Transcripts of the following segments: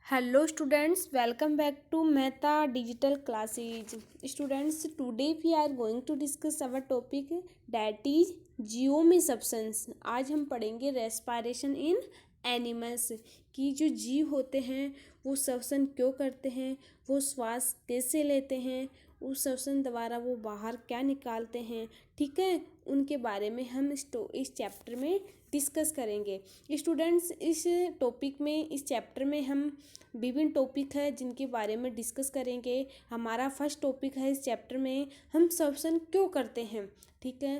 Hello students, welcome back to Mehta Digital Classes. Students, today we are going to discuss our topic that is जीओमी substance. आज हम पढ़ेंगे respiration in animals कि जो जीव होते हैं वो श्वसन क्यों करते हैं, वो श्वास कैसे लेते हैं, उस श्वसन द्वारा वो बाहर क्या निकालते हैं। ठीक है, उनके बारे में हम इस चैप्टर में डिस्कस करेंगे। स्टूडेंट्स, इस टॉपिक में इस चैप्टर में हम विभिन्न टॉपिक है जिनके बारे में डिस्कस करेंगे। हमारा फर्स्ट टॉपिक है इस चैप्टर में हम श्वसन क्यों करते हैं। ठीक है,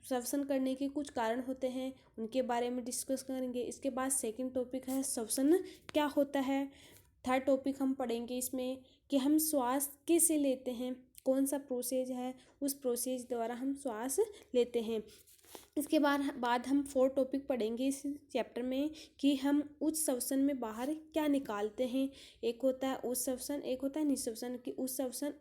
श्वसन करने के कुछ कारण होते हैं, उनके बारे में डिस्कस करेंगे। इसके बाद सेकंड टॉपिक है श्वसन क्या होता है। थर्ड टॉपिक हम पढ़ेंगे इसमें कि हम श्वास कैसे लेते हैं, कौन सा प्रोसेस है, उस प्रोसेस द्वारा हम श्वास लेते हैं। इसके बाद हम फोर्थ टॉपिक पढ़ेंगे इस चैप्टर में कि हम उच्च श्वसन में बाहर क्या निकालते हैं। एक होता है उच्च श्वसन, एक होता है निःश्वसन कि उच्च श्वसन।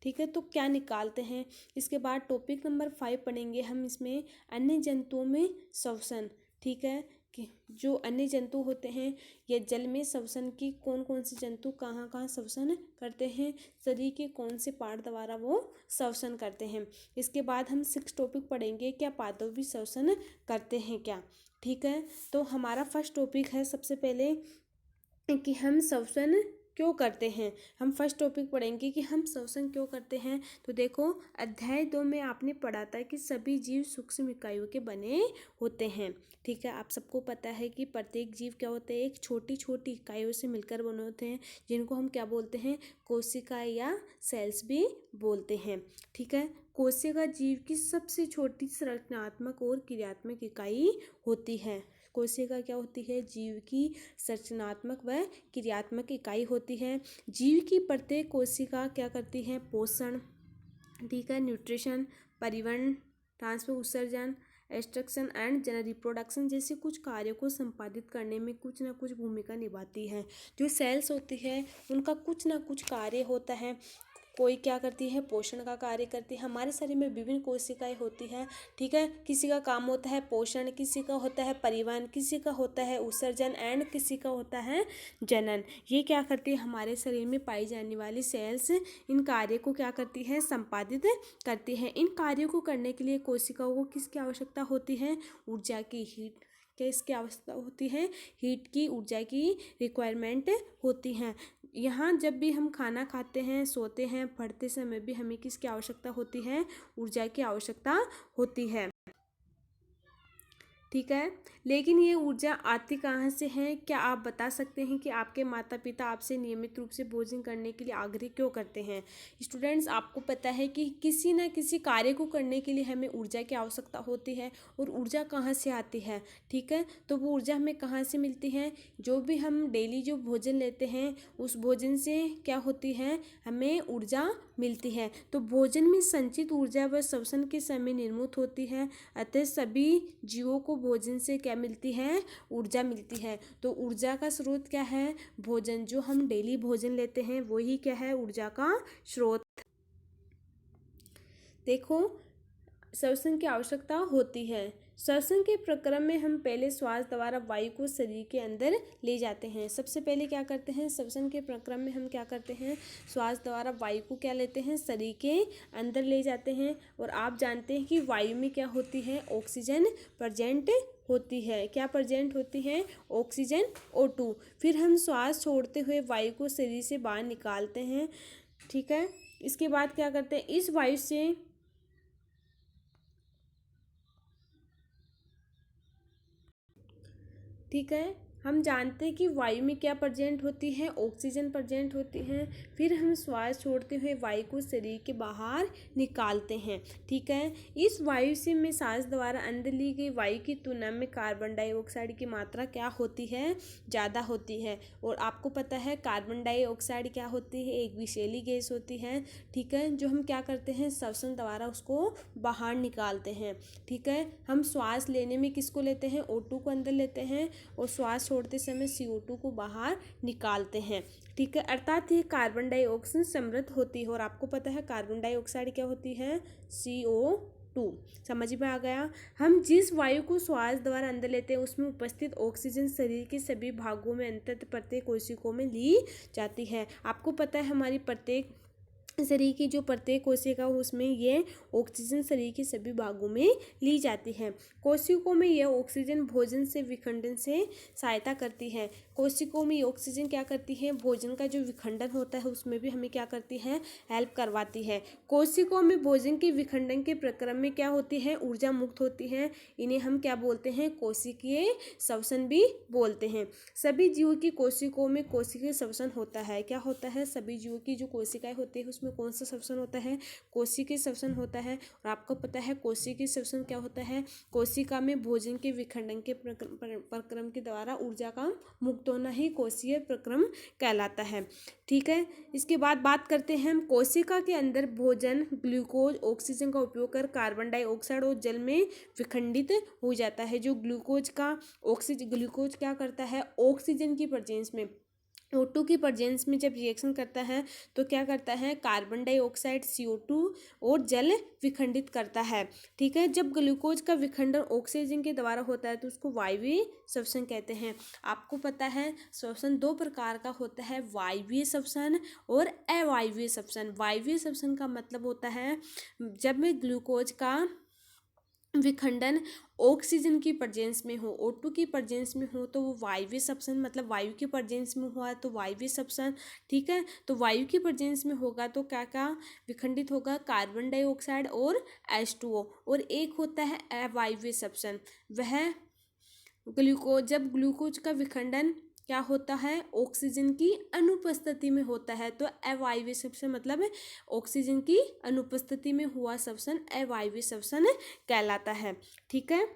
ठीक है, तो क्या निकालते हैं। इसके बाद टॉपिक नंबर 5 पढ़ेंगे हम इसमें अन्य जंतुओं में श्वसन। ठीक है, कि जो अन्य जंतु होते हैं या जल में श्वसन की कौन कौन से जंतु कहाँ कहाँ श्वसन करते हैं, शरीर के कौन से पार्ट द्वारा वो श्वसन करते हैं। इसके बाद हम 6 टॉपिक पढ़ेंगे क्या पादप भी श्वसन करते हैं क्या। ठीक है, तो हमारा फर्स्ट टॉपिक है सबसे पहले कि हम श्वसन क्यों करते हैं। हम फर्स्ट टॉपिक पढ़ेंगे कि हम श्वसन क्यों करते हैं। तो देखो, अध्याय 2 में आपने पढ़ा था कि सभी जीव सूक्ष्म इकाइयों के बने होते हैं। ठीक है, आप सबको पता है कि प्रत्येक जीव क्या होते हैं, एक छोटी छोटी इकाइयों से मिलकर बने होते हैं, जिनको हम क्या बोलते हैं, कोशिका या सेल्स भी बोलते हैं। ठीक है, कोशिका जीव की सबसे छोटी संरचनात्मक और क्रियात्मक इकाई होती है। कोशिका क्या होती है, जीव की संरचनात्मक व क्रियात्मक इकाई होती है। जीव की प्रत्येक कोशिका क्या करती है, पोषण, ठीक है, न्यूट्रिशन, परिवहन, ट्रांसपोर्ट, उत्सर्जन, एक्सट्रैक्शन एंड जनरल रिप्रोडक्शन जैसे कुछ कार्यों को संपादित करने में कुछ ना कुछ भूमिका निभाती है। जो सेल्स होती है उनका कुछ ना कुछ कार्य होता है। कोई क्या करती है, पोषण का कार्य करती है। हमारे शरीर में विभिन्न कोशिकाएं होती हैं। ठीक है, किसी का काम होता है पोषण, किसी का होता है परिवहन, किसी का होता है उत्सर्जन एंड किसी का होता है जनन। ये क्या करती है, हमारे शरीर में पाई जाने वाली सेल्स इन कार्यों को क्या करती है, संपादित करती है। इन कार्यों को करने के लिए कोशिकाओं को किसकी आवश्यकता होती है, ऊर्जा की, हीट किसकी आवश्यकता होती है, हीट की, ऊर्जा की रिक्वायरमेंट होती है। यहाँ जब भी हम खाना खाते हैं, सोते हैं, पढ़ते समय भी हमें किसकी आवश्यकता होती है, ऊर्जा की आवश्यकता होती है। ठीक है, लेकिन ये ऊर्जा आती कहाँ से है, क्या आप बता सकते हैं कि आपके माता पिता आपसे नियमित रूप से भोजन करने के लिए आग्रह क्यों करते हैं। स्टूडेंट्स, आपको पता है कि किसी न किसी कार्य को करने के लिए हमें ऊर्जा की आवश्यकता होती है, और ऊर्जा कहाँ से आती है। ठीक है, तो वो ऊर्जा हमें कहाँ से मिलती है, जो भी हम डेली जो भोजन लेते हैं उस भोजन से क्या होती है, हमें ऊर्जा मिलती है। तो भोजन में संचित ऊर्जा व श्वसन के समय निर्मित होती है। अतः सभी जीवों को भोजन से क्या मिलती है, ऊर्जा मिलती है। तो ऊर्जा का स्रोत क्या है, भोजन। जो हम डेली भोजन लेते हैं वही क्या है, ऊर्जा का स्रोत। देखो, श्वसन की आवश्यकता होती है। श्वसन के प्रक्रम में हम पहले श्वास द्वारा वायु को शरीर के अंदर ले जाते हैं। सबसे पहले क्या करते हैं, श्वसन के प्रक्रम में हम क्या करते हैं, श्वास द्वारा वायु को क्या लेते हैं, शरीर के अंदर ले जाते हैं। और आप जानते हैं कि वायु में क्या होती है, ऑक्सीजन प्रेजेंट होती है। क्या प्रेजेंट होती है, ऑक्सीजन O2। फिर हम श्वास छोड़ते हुए वायु को शरीर से बाहर निकालते हैं। ठीक है, इसके बाद क्या करते हैं, इस वायु से ठीक है, हम जानते हैं कि वायु में क्या प्रेजेंट होती है, ऑक्सीजन प्रेजेंट होती है। फिर हम श्वास छोड़ते हुए वायु को शरीर के बाहर निकालते हैं। ठीक है, इस वायु से में सांस द्वारा अंदर ली गई वायु की तुलना में कार्बन डाइऑक्साइड की मात्रा क्या होती है, ज़्यादा होती है। और आपको पता है कार्बन डाइऑक्साइड क्या होती है, एक विषैली गैस होती है। ठीक है, जो हम क्या करते हैं, श्वसन द्वारा उसको बाहर निकालते हैं। ठीक है, हम श्वास लेने में किसको लेते हैं, O2 को अंदर लेते हैं, और श्वास छोड़ते समय CO2 को बाहर निकालते हैं। ठीक है, अर्थात ये कार्बन डाइऑक्साइड समृद्ध होती है। और आपको पता है कार्बन डाइऑक्साइड क्या होती है, CO CO2। समझ में आ गया। हम जिस वायु को श्वास द्वारा अंदर लेते हैं उसमें उपस्थित ऑक्सीजन शरीर के सभी भागों में अंततः प्रत्येक कोशिकाओं में ली जाती है। आपको पता है हमारी प्रत्येक शरीर की जो प्रत्येक कोशिका हो उसमें ये ऑक्सीजन शरीर के सभी भागों में ली जाती है। कोशिकाओं में यह ऑक्सीजन भोजन से विखंडन से सहायता करती है। कोशिकाओं में ये ऑक्सीजन क्या करती है, भोजन का जो विखंडन होता है उसमें भी हमें क्या करती है, हेल्प करवाती है। कोशिकाओं में भोजन के विखंडन के प्रक्रम में क्या होती है, ऊर्जा मुक्त होती है। इन्हें हम क्या बोलते हैं, कोशिकीय श्वसन भी बोलते हैं। सभी जीवों की कोशिकाओं में कोशिकीय श्वसन होता है। क्या होता है, सभी जीवों की जो कोशिकाएं होती है उसमें कौन सा श्वसन होता है, कोशिकीय श्वसन होता है। और आपको पता है कोशिकीय श्वसन क्या होता है, कोशिका में भोजन के विखंडन के प्रक्रम के द्वारा ऊर्जा का मुक्त होना ही कोशिकीय प्रक्रम कहलाता है। ठीक है, इसके बाद बात करते हैं हम कोशिका के अंदर भोजन ग्लूकोज ऑक्सीजन का उपयोग कर कार्बन डाइऑक्साइड और जल में विखंडित हो जाता है। जो ग्लूकोज क्या करता है, ऑक्सीजन की प्रेजेंस में O2 की प्रेजेंस में जब रिएक्शन करता है तो क्या करता है, कार्बन डाइऑक्साइड CO2 और जल विखंडित करता है। ठीक है, जब ग्लूकोज का विखंडन ऑक्सीजन के द्वारा होता है तो उसको वायवीय श्वसन कहते हैं। आपको पता है श्वसन दो प्रकार का होता है, वायवीय श्वसन और अवायवीय श्वसन। वायवीय श्वसन का मतलब होता है जब में ग्लूकोज का विखंडन ऑक्सीजन की प्रेजेंस में हो, O2 की प्रेजेंस में हो तो वो वायवीय श्वसन, मतलब वायु की प्रेजेंस में हुआ तो वायवीय श्वसन। ठीक है, तो वायु की प्रेजेंस में होगा तो क्या क्या विखंडित होगा, कार्बन डाइऑक्साइड और H2O। और एक होता है अवायवीय श्वसन, वह जब ग्लूकोज का विखंडन क्या होता है, ऑक्सीजन की अनुपस्थिति में होता है तो अवायवीय श्वसन, मतलब ऑक्सीजन की अनुपस्थिति में हुआ श्वसन अवायवीय श्वसन कहलाता है। ठीक है,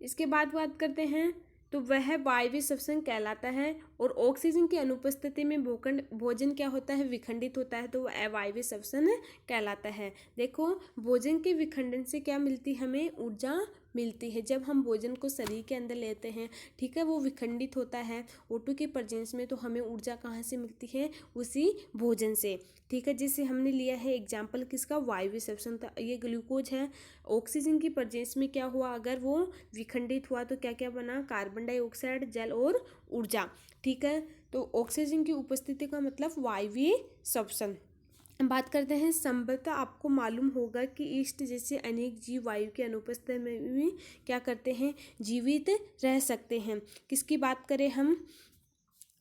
इसके बाद बात करते हैं तो वह वायवीय श्वसन कहलाता है। और ऑक्सीजन की अनुपस्थिति में भोजन क्या होता है, विखंडित होता है तो वह अवायवीय श्वसन कहलाता है। देखो, भोजन के विखंडन से क्या मिलती है, हमें ऊर्जा मिलती है। जब हम भोजन को शरीर के अंदर लेते हैं, ठीक है, वो विखंडित होता है O2 के प्रेजेंस में, तो हमें ऊर्जा कहाँ से मिलती है, उसी भोजन से। ठीक है, जिससे हमने लिया है एग्जाम्पल किसका, वायवीय श्वसन था। ये ग्लूकोज है, ऑक्सीजन की प्रेजेंस में क्या हुआ, अगर वो विखंडित हुआ तो क्या क्या बना, कार्बन डाइऑक्साइड, जल और ऊर्जा। ठीक है, तो ऑक्सीजन की उपस्थिति का मतलब वायवीय श्वसन। बात करते हैं, संभवतः आपको मालूम होगा कि ईस्ट जैसे अनेक जीव वायु की अनुपस्थिति में भी क्या करते हैं, जीवित रह सकते हैं। किसकी बात करें हम,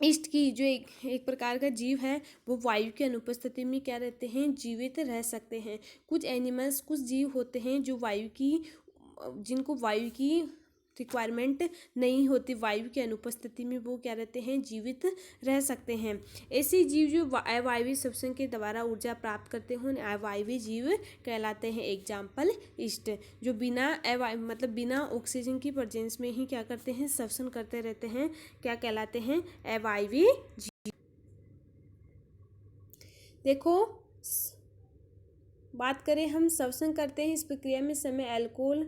ईस्ट की जो एक प्रकार का जीव है वो वायु की अनुपस्थिति में क्या रहते हैं, जीवित रह सकते हैं। कुछ एनिमल्स, कुछ जीव होते हैं जो जिनको वायु की रिक्वायरमेंट नहीं होती, वायु की अनुपस्थिति में वो क्या रहते हैं, जीवित रह सकते हैं। ऐसे जीव जो अवायवीय श्वसन के द्वारा ऊर्जा प्राप्त करते हैं अवायवीय जीव कहलाते हैं। एग्जाम्पल ईस्ट, जो बिना ऑक्सीजन की प्रेजेंस में ही क्या करते हैं, श्वसन करते रहते हैं, क्या कहलाते हैं, अवायवीय जीव। देखो, बात करें हम श्वसन करते हैं, इस प्रक्रिया में समय अल्कोहल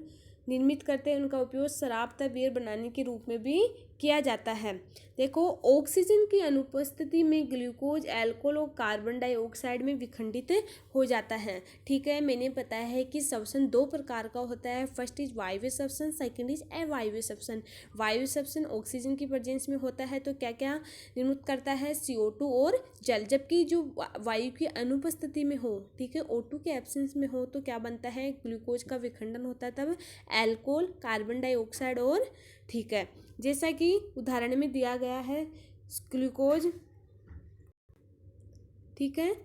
निर्मित करते हैं, उनका उपयोग शराब तथा बियर बनाने के रूप में भी किया जाता है। देखो, ऑक्सीजन की अनुपस्थिति में ग्लूकोज अल्कोहल और कार्बन डाइऑक्साइड में विखंडित हो जाता है। ठीक है, मैंने बताया है कि श्वसन दो प्रकार का होता है, फर्स्ट इज वायवीय श्वसन, सेकंड इज अवायवीय श्वसन। वायवीय श्वसन ऑक्सीजन की प्रेजेंस में होता है तो क्या क्या निर्मित करता है, CO2 और जल। जबकि जो वायु की अनुपस्थिति में हो, ठीक है, O2 के एब्सेंस में हो तो क्या बनता है, ग्लूकोज का विखंडन होता है, तब अल्कोहल, कार्बन डाइऑक्साइड और, ठीक है, जैसा कि उदाहरण में दिया गया है ग्लूकोज। ठीक है,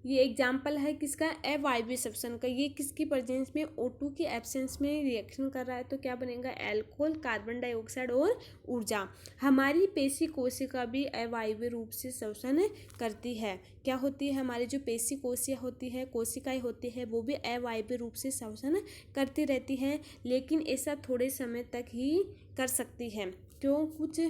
ये एग्जाम्पल है किसका, अवायवीय श्वसन का। ये किसकी प्रेजेंस में, O2 की एब्सेंस में रिएक्शन कर रहा है तो क्या बनेगा, अल्कोहल, कार्बन डाइऑक्साइड और ऊर्जा। हमारी पेशी कोशिका भी अवायवीय रूप से श्वसन करती है। क्या होती है, हमारी जो पेशी कोशिकाएं होती है वो भी अवायवीय रूप से श्वसन करती रहती है, लेकिन ऐसा थोड़े समय तक ही कर सकती है। क्यों, कुछ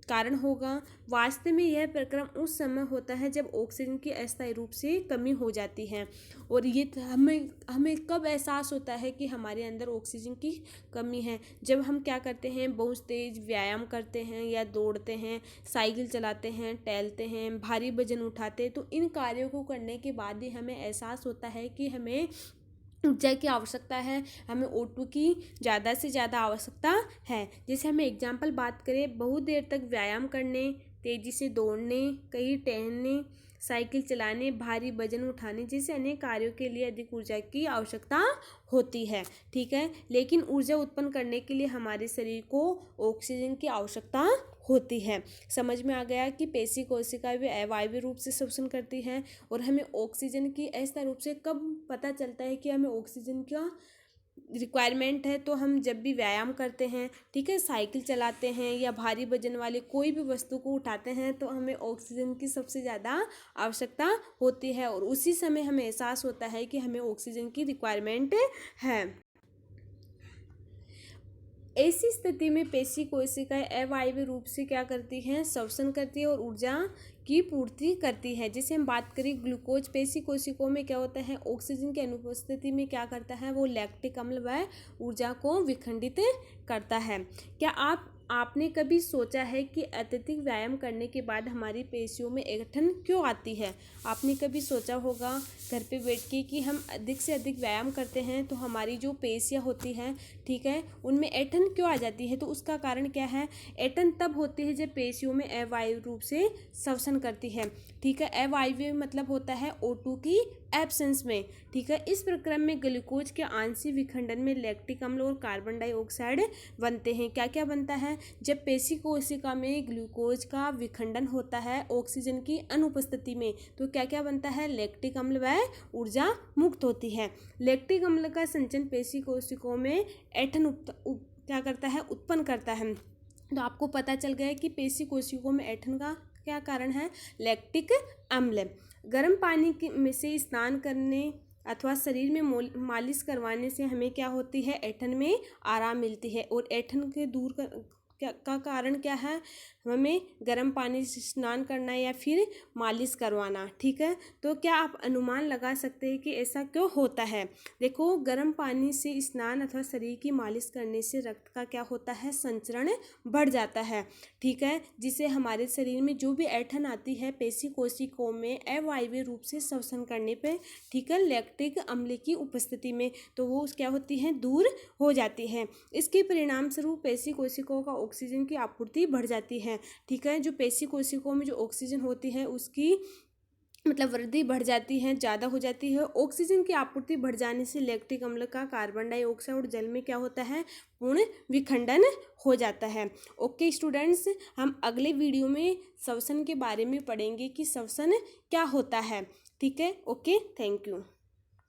कारण होगा। वास्तव में यह प्रक्रम उस समय होता है जब ऑक्सीजन की अस्थायी रूप से कमी हो जाती है। और ये हमें कब एहसास होता है कि हमारे अंदर ऑक्सीजन की कमी है? जब हम क्या करते हैं, बहुत तेज व्यायाम करते हैं या दौड़ते हैं, साइकिल चलाते हैं, टहलते हैं, भारी वजन उठाते हैं। तो इन कार्यों को करने के बाद ही हमें एहसास होता है कि हमें ऊर्जा की आवश्यकता है, हमें O2 की ज़्यादा से ज़्यादा आवश्यकता है। जैसे हमें एग्जाम्पल बात करें, बहुत देर तक व्यायाम करने, तेज़ी से दौड़ने, कहीं टहलने, साइकिल चलाने, भारी वजन उठाने जैसे अनेक कार्यों के लिए अधिक ऊर्जा की आवश्यकता होती है। ठीक है, लेकिन ऊर्जा उत्पन्न करने के लिए हमारे शरीर को ऑक्सीजन की आवश्यकता होती है। समझ में आ गया कि पेशी कोशिका भी अवायवीय रूप से श्वसन करती है। और हमें ऑक्सीजन की अस्थायी रूप से कब पता चलता है कि हमें ऑक्सीजन का रिक्वायरमेंट है? तो हम जब भी व्यायाम करते हैं, ठीक है, साइकिल चलाते हैं या भारी वजन वाले कोई भी वस्तु को उठाते हैं, तो हमें ऑक्सीजन की सबसे ज़्यादा आवश्यकता होती है। और उसी समय हमें एहसास होता है कि हमें ऑक्सीजन की रिक्वायरमेंट है। ऐसी स्थिति में पेशी कोशिकाएं अवायवीय रूप से क्या करती हैं? श्वसन करती है और ऊर्जा की पूर्ति करती है। जैसे हम बात करें ग्लूकोज, पेशी कोशिकाओं में क्या होता है? ऑक्सीजन की अनुपस्थिति में क्या करता है? वो लैक्टिक अम्ल व ऊर्जा को विखंडित करता है। क्या आपने कभी सोचा है कि अत्यधिक व्यायाम करने के बाद हमारी पेशियों में ऐंठन क्यों आती है? आपने कभी सोचा होगा घर पे बैठ के कि हम अधिक से अधिक व्यायाम करते हैं तो हमारी जो पेशियाँ होती हैं, ठीक है, उनमें ऐंठन क्यों आ जाती है? तो उसका कारण क्या है? ऐंठन तब होती है जब पेशियों में अवायवीय रूप से श्वसन करती है। ठीक है, अवायवीय मतलब होता है O2 की एब्सेंस में। ठीक है, इस प्रक्रम में ग्लूकोज के आंशिक विखंडन में लैक्टिक अम्ल और कार्बन डाइऑक्साइड बनते हैं। क्या क्या बनता है? जब पेशी कोशिका में ग्लूकोज का विखंडन होता है ऑक्सीजन की अनुपस्थिति में, तो क्या क्या बनता है? लैक्टिक अम्ल व ऊर्जा मुक्त होती है। लैक्टिक अम्ल का संचयन पेशी कोशिकाओं में ऐंठन क्या करता है? उत्पन्न करता है। तो आपको पता चल गया कि पेशी कोशिकाओं में ऐंठन का क्या कारण है? लैक्टिक अम्ल। गर्म पानी में से स्नान करने अथवा शरीर में मालिश करवाने से हमें क्या होती है? ऐंठन में आराम मिलती है। और ऐंठन के दूर का कारण क्या है? हमें गर्म पानी से स्नान करना या फिर मालिश करवाना। ठीक है, तो क्या आप अनुमान लगा सकते हैं कि ऐसा क्यों होता है? देखो, गर्म पानी से स्नान अथवा शरीर की मालिश करने से रक्त का क्या होता है? संचरण बढ़ जाता है। ठीक है, जिससे हमारे शरीर में जो भी ऐंठन आती है पेशी कोशिकाओं में अवायवीय रूप से श्वसन करने पे, ठीक है, लैक्टिक अम्ल की उपस्थिति में, तो वो क्या होती है? दूर हो जाती है। इसके परिणाम स्वरूप पेशी कोशिकाओं का ऑक्सीजन की आपूर्ति बढ़ जाती है। ठीक है, जो पेशी कोशिकाओं में जो ऑक्सीजन होती है उसकी मतलब वृद्धि बढ़ जाती है, ज़्यादा हो जाती है। ऑक्सीजन की आपूर्ति बढ़ जाने से लैक्टिक अम्ल का कार्बन डाइऑक्साइड और जल में क्या होता है? पूर्ण विखंडन हो जाता है। ओके स्टूडेंट्स, हम अगले वीडियो में श्वसन के बारे में पढ़ेंगे कि श्वसन क्या होता है। ठीक है, ओके, थैंक यू।